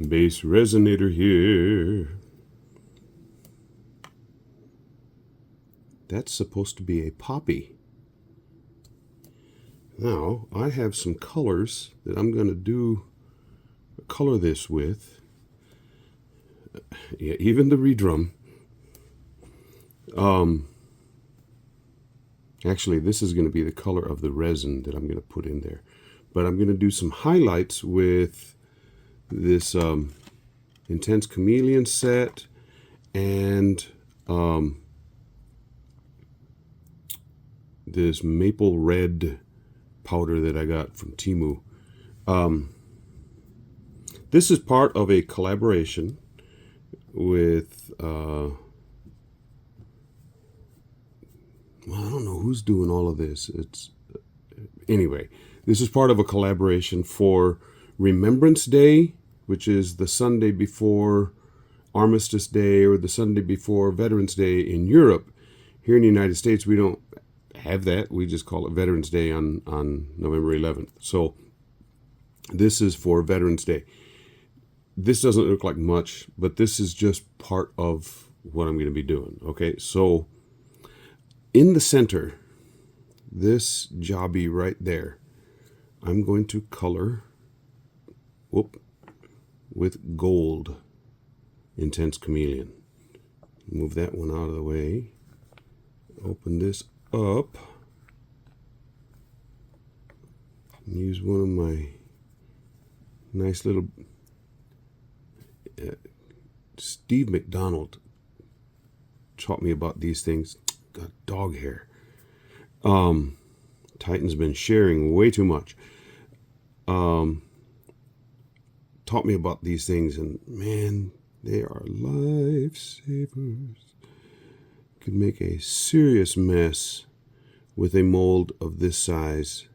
BassResinator here. That's supposed to be a poppy. Now, I have some colors that I'm going to color this with. Yeah, even the redrum. Actually, this is going to be the color of the resin that I'm going to put in there. But I'm going to do some highlights with this Intense Chameleon set and this maple red powder that I got from Temu. This is part of a collaboration with well, I don't know who's doing all of this. It's anyway, this is part of a collaboration for Remembrance Day, which is the Sunday before Armistice Day or the Sunday before Veterans Day in Europe. Here in the United States, we don't have that. We just call it Veterans Day on November 11th. So this is for Veterans Day. This doesn't look like much, but this is just part of what I'm going to be doing. Okay, so in the center, this jobby right there, I'm going to color with gold Intense Chameleon. Move that one out of the way. Open this up. Use one of my nice little Steve McDonald taught me about these things. Got dog hair. Titan's been sharing way too much. Taught me about these things, and man, they are lifesavers. Could make a serious mess with a mold of this size.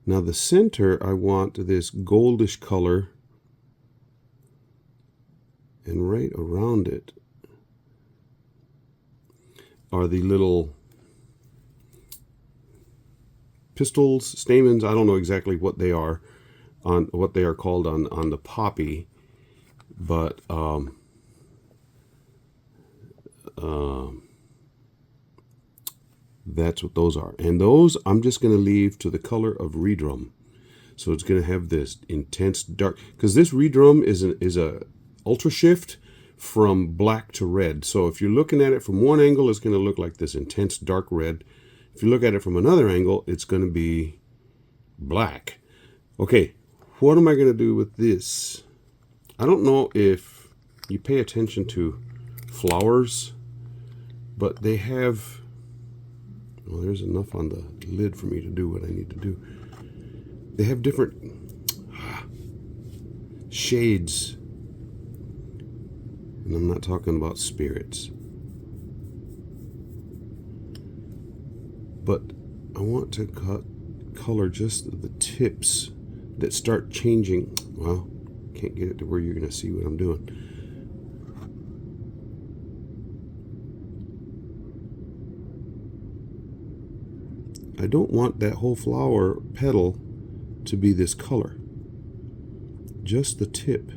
Now the center, I want this goldish color, and right around it are the little pistils, stamens. I don't know exactly what they are called on the poppy, but that's what those are. And those I'm just going to leave to the color of redrum. So it's going to have this intense dark, because this redrum is a ultra shift from black to red. So if you're looking at it from one angle, it's going to look like this intense dark red. If you look at it from another angle, it's going to be black. Okay, what am I going to do with this? I don't know if you pay attention to flowers, but they have, well, there's enough on the lid for me to do what I need to do. They have different shades, and I'm not talking about spirits. But I want to color just the tips that start changing. Well, can't get it to where you're going to see what I'm doing. I don't want that whole flower petal to be this color. Just the tip.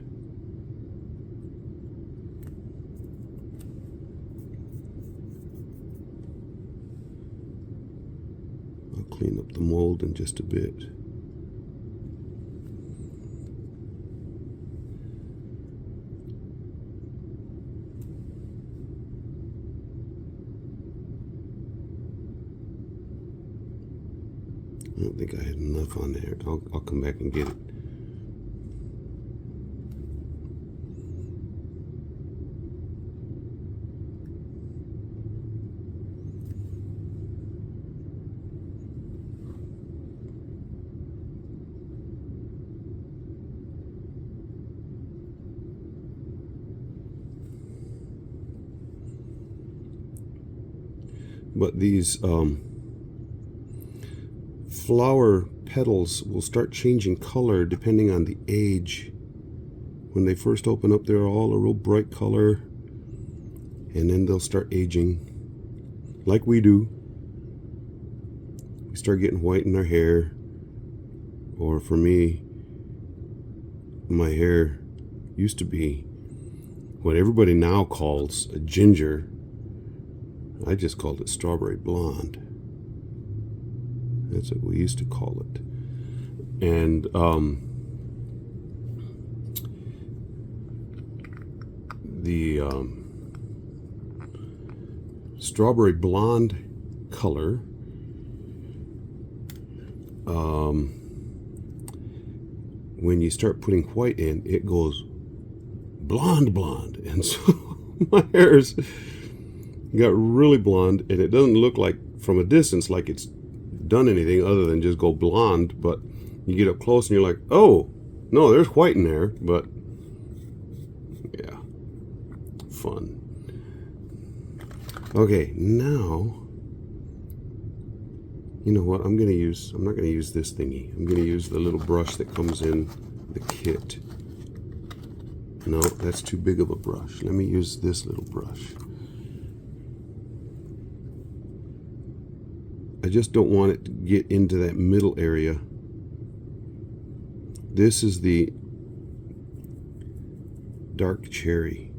I'll clean up the mold in just a bit. I don't think I had enough on there. I'll come back and get it. But these flower petals will start changing color depending on the age. When they first open up, they're all a real bright color, and then they'll start aging like we do. We start getting white in our hair, Or for me, my hair used to be what everybody now calls a ginger. I just called it strawberry blonde. That's what we used to call it. And the strawberry blonde color when you start putting white in, it goes blonde, and so my hair's got really blonde, and it doesn't look like from a distance like it's done anything other than just go blonde, but you get up close and you're like, oh no, there's white in there. But yeah, fun. Okay, now you know what I'm not gonna use this thingy. I'm gonna use the little brush that comes in the kit. No, that's too big of a brush. Let me use this little brush. I just don't want it to get into that middle area. This is the dark cherry.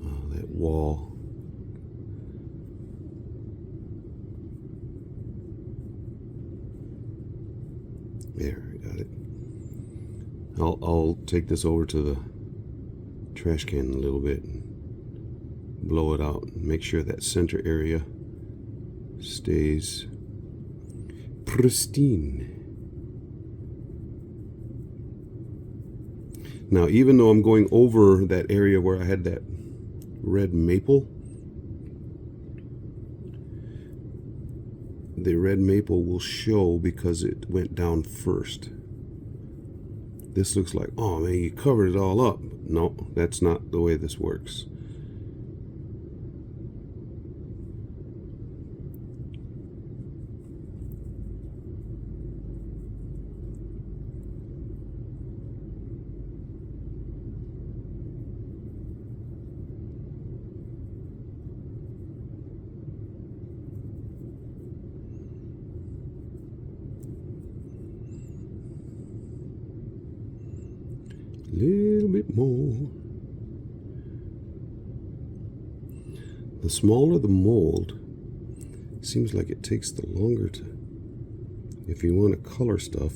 Oh, that wall. There, I got it. I'll take this over to the trash can a little bit and blow it out and make sure that center area stays pristine. Now, even though I'm going over that area where I had that red maple, the red maple will show because it went down first. This looks like, oh man, you covered it all up. No, that's not the way this works. Little bit more. The smaller the mold, seems like it takes the longer to, if you want to color stuff.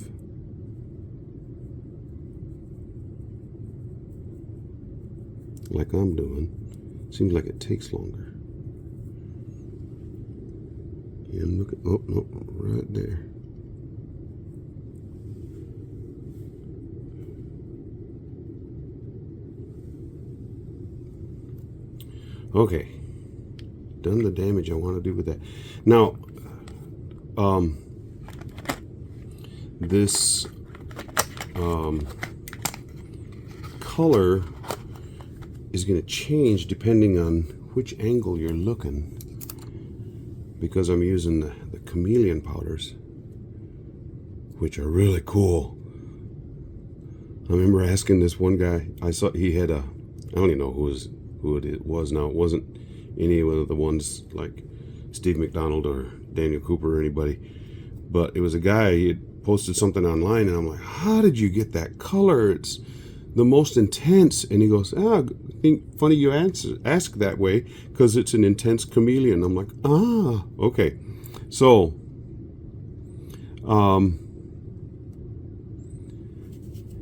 Like I'm doing, seems like it takes longer. And look at, oh no, right there. Okay, done the damage I want to do with that. Now, this color is going to change depending on which angle you're looking, because I'm using the chameleon powders, which are really cool. I remember asking this one guy, I saw he had a, I don't even know who it was now. It wasn't any of the ones like Steve McDonald or Daniel Cooper or anybody, but it was a guy. He had posted something online, and I'm like, how did you get that color? It's the most intense. And he goes, I think funny you ask that way, because it's an intense chameleon. I'm like, okay. So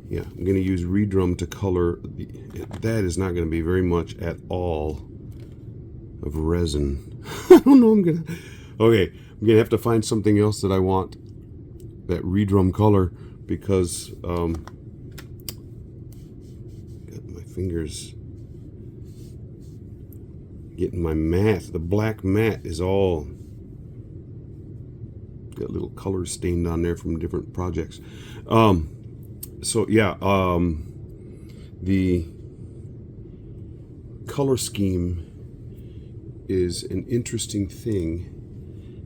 yeah, I'm going to use Redrum to color. That is not going to be very much at all of resin. I don't know. I'm going to have to find something else that I want that Redrum color, because got my fingers getting my matte. The black matte is all got little colors stained on there from different projects. So yeah, the color scheme is an interesting thing,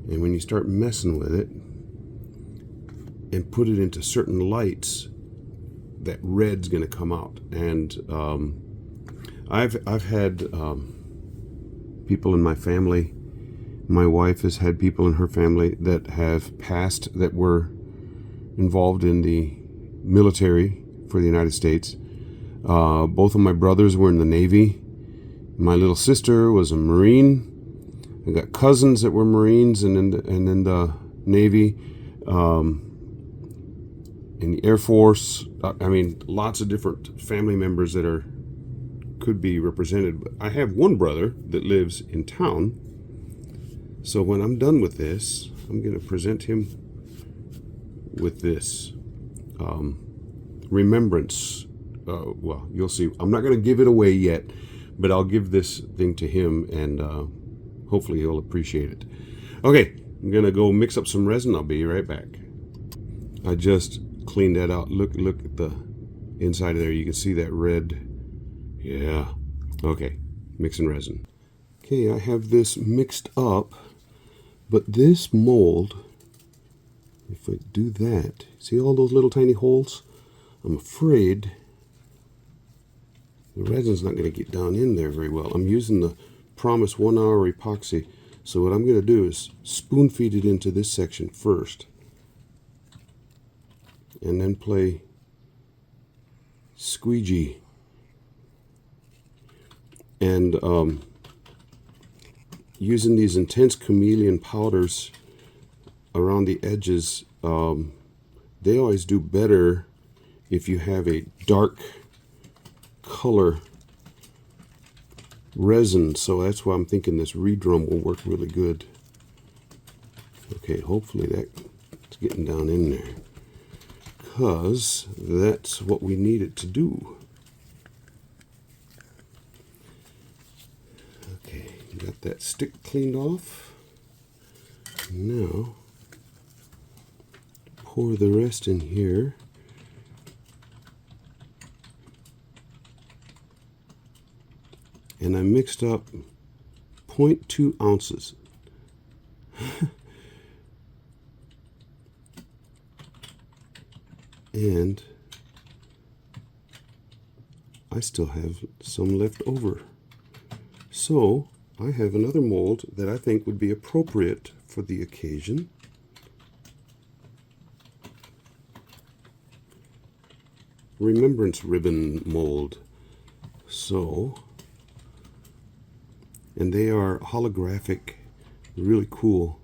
and when you start messing with it and put it into certain lights, that red's going to come out. And I've had people in my family My wife has had people in her family that have passed that were involved in the military for the United States. Both of my brothers were in the Navy. My little sister was a Marine. I got cousins that were Marines and in the Navy, in the Air Force. I mean, lots of different family members that could be represented. But I have one brother that lives in town. So when I'm done with this, I'm going to present him with this remembrance. Well, you'll see. I'm not going to give it away yet, but I'll give this thing to him, and hopefully he'll appreciate it. Okay, I'm going to go mix up some resin. I'll be right back. I just cleaned that out. Look at the inside of there. You can see that red. Yeah. Okay, mixing resin. Okay, I have this mixed up, but this mold, if I do that, see all those little tiny holes? I'm afraid the resin's not going to get down in there very well. I'm using the Promise 1 hour epoxy. So what I'm going to do is spoon feed it into this section first, and then play squeegee. And using these intense chameleon powders around the edges, they always do better if you have a dark color resin. So that's why I'm thinking this redrum will work really good. Okay, hopefully that's getting down in there, because that's what we need it to do. Okay, got that stick cleaned off. Now pour the rest in here. And I mixed up 0.2 ounces. And I still have some left over. So I have another mold that I think would be appropriate for the occasion. Remembrance ribbon mold. So, and they are holographic, really cool.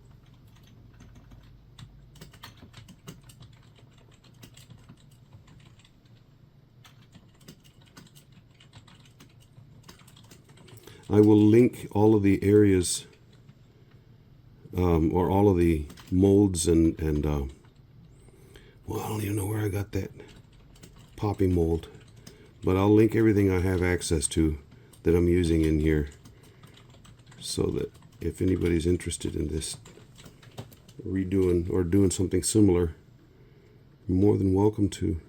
I will link all of the areas, or all of the molds and well, I don't even know where I got that poppy mold, but I'll link everything I have access to that I'm using in here, so that if anybody's interested in this redoing or doing something similar, you're more than welcome to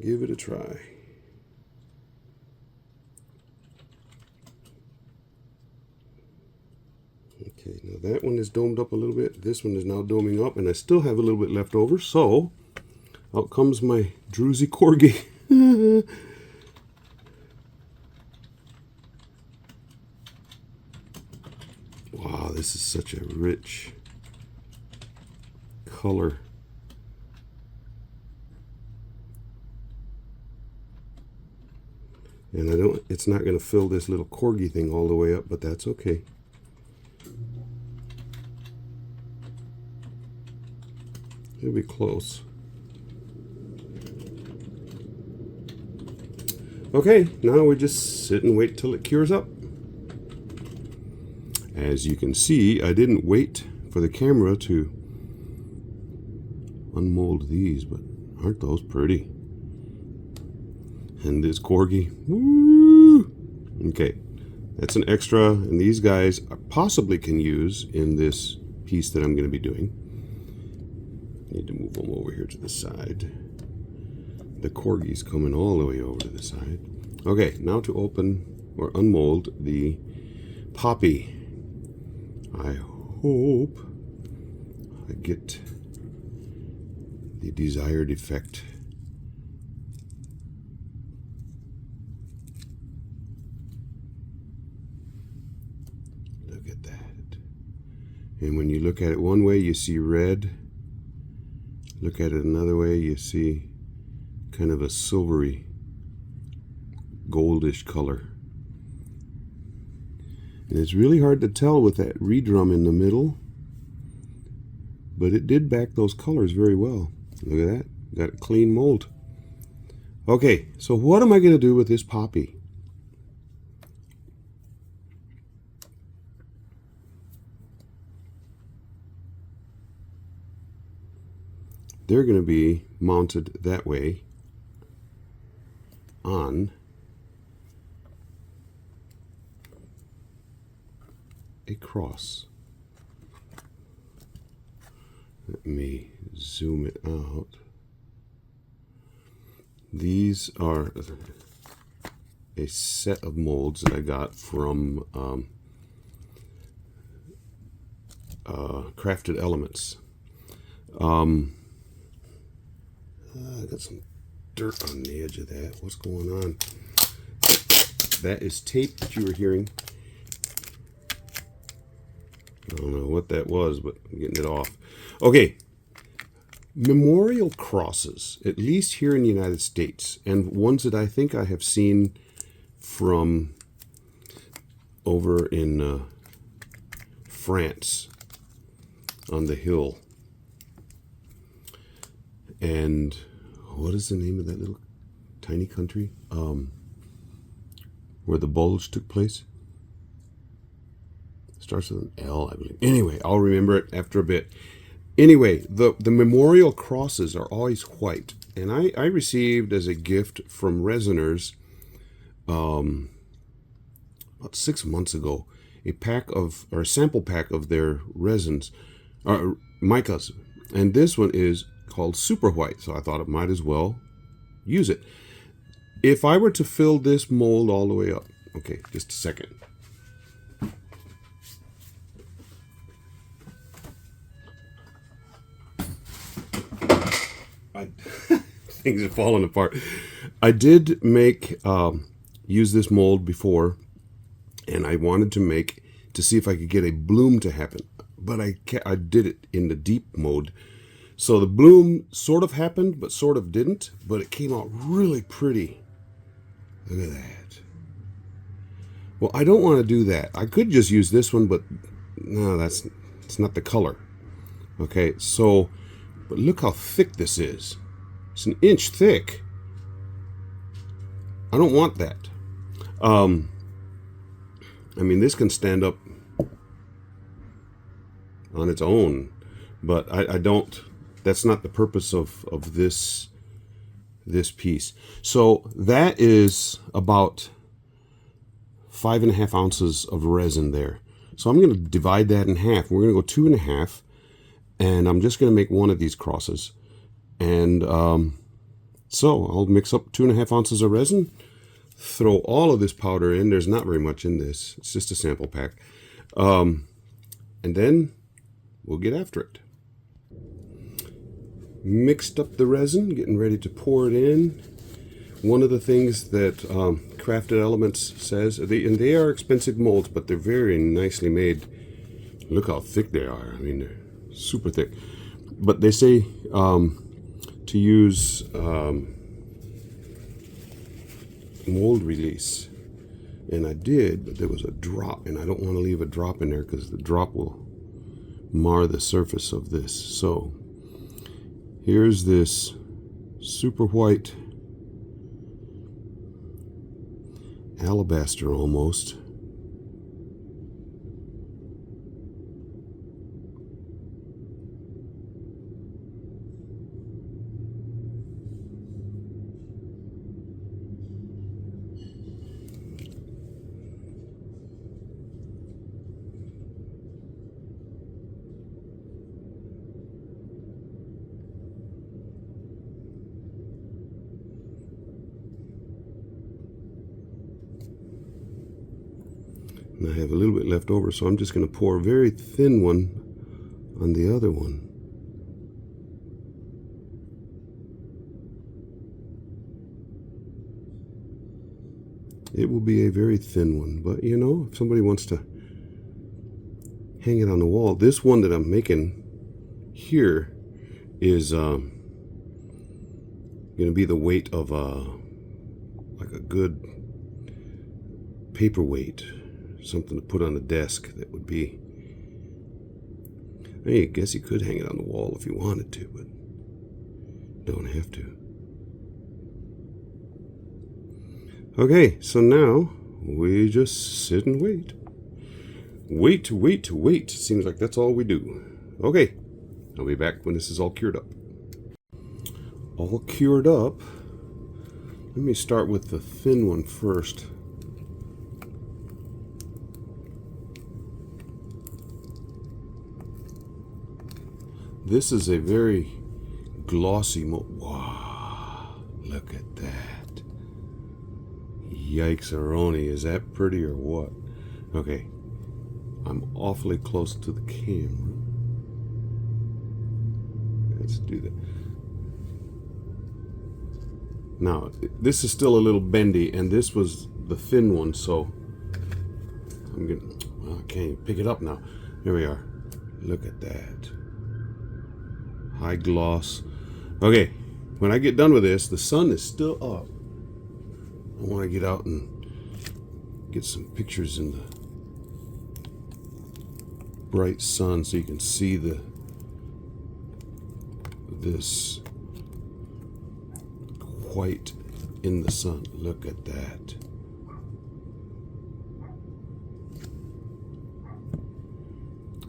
give it a try. Okay, now that one is domed up a little bit. This one is now doming up, and I still have a little bit left over, so out comes my Druzy Corgi. Wow, this is such a rich color. And it's not going to fill this little corgi thing all the way up, but that's okay. It'll be close. Okay, now we just sit and wait till it cures up. As you can see, I didn't wait for the camera to unmold these, but aren't those pretty? And this corgi, woo! Okay, that's an extra, and these guys I possibly can use in this piece that I'm going to be doing. Need to move them over here to the side. The corgi's coming all the way over to the side. Okay, now to open or unmold the poppy. I hope I get the desired effect. Look at that. And when you look at it one way, you see red. Look at it another way, you see kind of a silvery, goldish color. And it's really hard to tell with that redrum in the middle, but it did back those colors very well. Look at that, got a clean mold. Okay, so what am I going to do with this poppy? They're going to be mounted that way on a cross. Let me zoom it out. These are a set of molds that I got from Crafted Elements. I got some dirt on the edge of that. What's going on? That is tape that you were hearing. I don't know what that was, but I'm getting it off. Okay. Memorial crosses, at least here in the United States, and ones that I think I have seen from over in France on the hill. And what is the name of that little tiny country where the bulge took place? Starts with an L, I believe. Anyway, I'll remember it after a bit. Anyway, the memorial crosses are always white. And I received as a gift from resiners about 6 months ago a sample pack of their resins, micas. And this one is called Super White, so I thought it might as well use it. If I were to fill this mold all the way up, okay, just a second. Things are falling apart. I did make use this mold before, and I wanted to see if I could get a bloom to happen, but I did it in the deep mode. So the bloom sort of happened, but sort of didn't, but it came out really pretty. Look at that. Well, I don't want to do that. I could just use this one, but no, it's not the color. Okay, so, but look how thick this is. It's an inch thick. I don't want that. I mean, this can stand up on its own, but I don't. That's not the purpose of this piece. So that is about 5.5 ounces of resin there. So I'm going to divide that in half. We're going to go 2.5, and I'm just going to make one of these crosses. And so I'll mix up 2.5 ounces of resin, throw all of this powder in. There's not very much in this. It's just a sample pack. And then we'll get after it. Mixed up the resin, getting ready to pour it in. One of the things that Crafted Elements says, and they are expensive molds, but they're very nicely made. Look how thick they are. I mean, they're super thick. But they say to use mold release. And I did, but there was a drop, and I don't want to leave a drop in there because the drop will mar the surface of this. So here's this super white alabaster almost. And I have a little bit left over, so I'm just going to pour a very thin one on the other one. It will be a very thin one, but you know, if somebody wants to hang it on the wall. This one that I'm making here is going to be the weight of like a good paperweight, something to put on the desk that would be. I guess you could hang it on the wall if you wanted to, but don't have to. Okay, so now we just sit and wait. Wait. Seems like that's all we do. Okay, I'll be back when this is all cured up. All cured up. Let me start with the thin one first. This is a very glossy wow, look at that. Yikes-a-roni, is that pretty or what? Okay, I'm awfully close to the camera. Let's do that. Now, this is still a little bendy, and this was the thin one, so I'm gonna, well, I can't even pick it up now. Here we are. Look at that. High gloss. Okay, when I get done with this, the sun is still up. I want to get out and get some pictures in the bright sun so you can see this white in the sun. Look at that.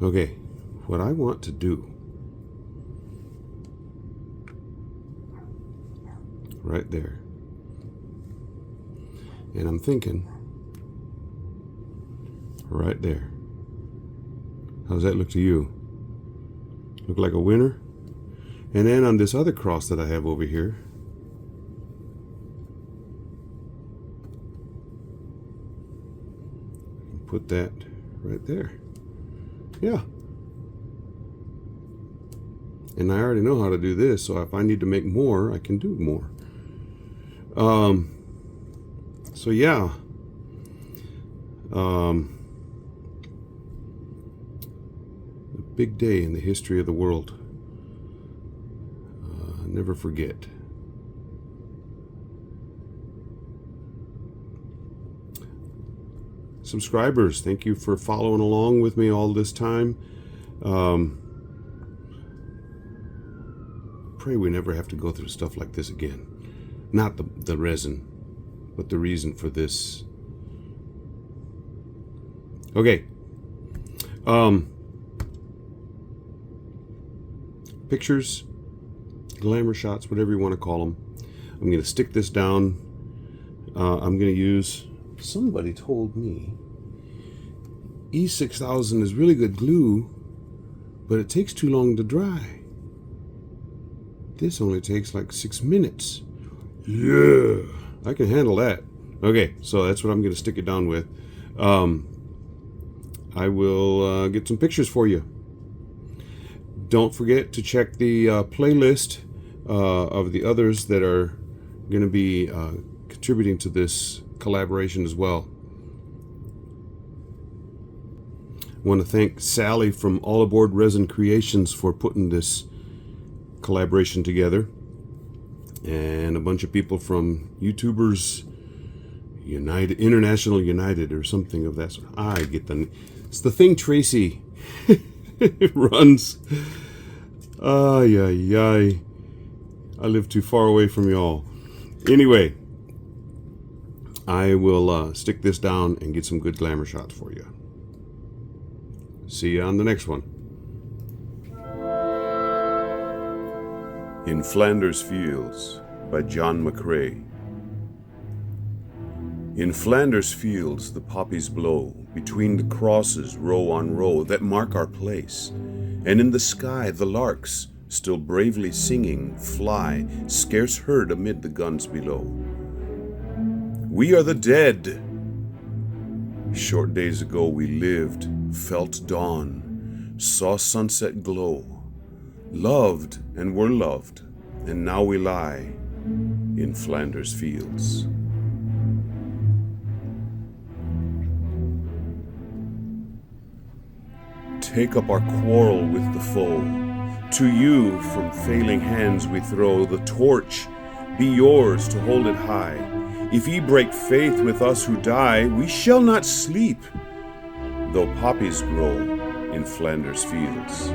Okay, what I want to do right there, and I'm thinking right there. How's that look to you? Look like a winner? And then on this other cross that I have over here, put that right there. Yeah. And I already know how to do this, so if I need to make more, I can do more. So yeah. A big day in the history of the world. Never forget. Subscribers, thank you for following along with me all this time. Pray we never have to go through stuff like this again. Not the resin, but the reason for this. Okay. Pictures, glamour shots, whatever you want to call them. I'm going to stick this down. I'm going to use, somebody told me, E6000 is really good glue, but it takes too long to dry. This only takes like 6 minutes. Yeah, I can handle that. Okay, so that's what I'm going to stick it down with. I will get some pictures for you. Don't forget to check the playlist of the others that are going to be contributing to this collaboration as well. I want to thank Sally from All Aboard Resin Creations for putting this collaboration together, and a bunch of people from YouTubers United, International United, or something of that sort. I get the, it's the thing Tracy runs. Ay, ay, ay. I live too far away from y'all. Anyway, I will stick this down and get some good glamour shots for you. See you on the next one. In Flanders Fields by John McCrae. In Flanders fields the poppies blow, between the crosses row on row that mark our place, and in the sky the larks, still bravely singing, fly, scarce heard amid the guns below. We are the dead. Short days ago we lived, felt dawn, saw sunset glow, loved and were loved, and now we lie in Flanders fields. take up our quarrel with the foe. To you from failing hands we throw the torch, be yours to hold it high. If ye break faith with us who die, we shall not sleep, though poppies grow in Flanders fields.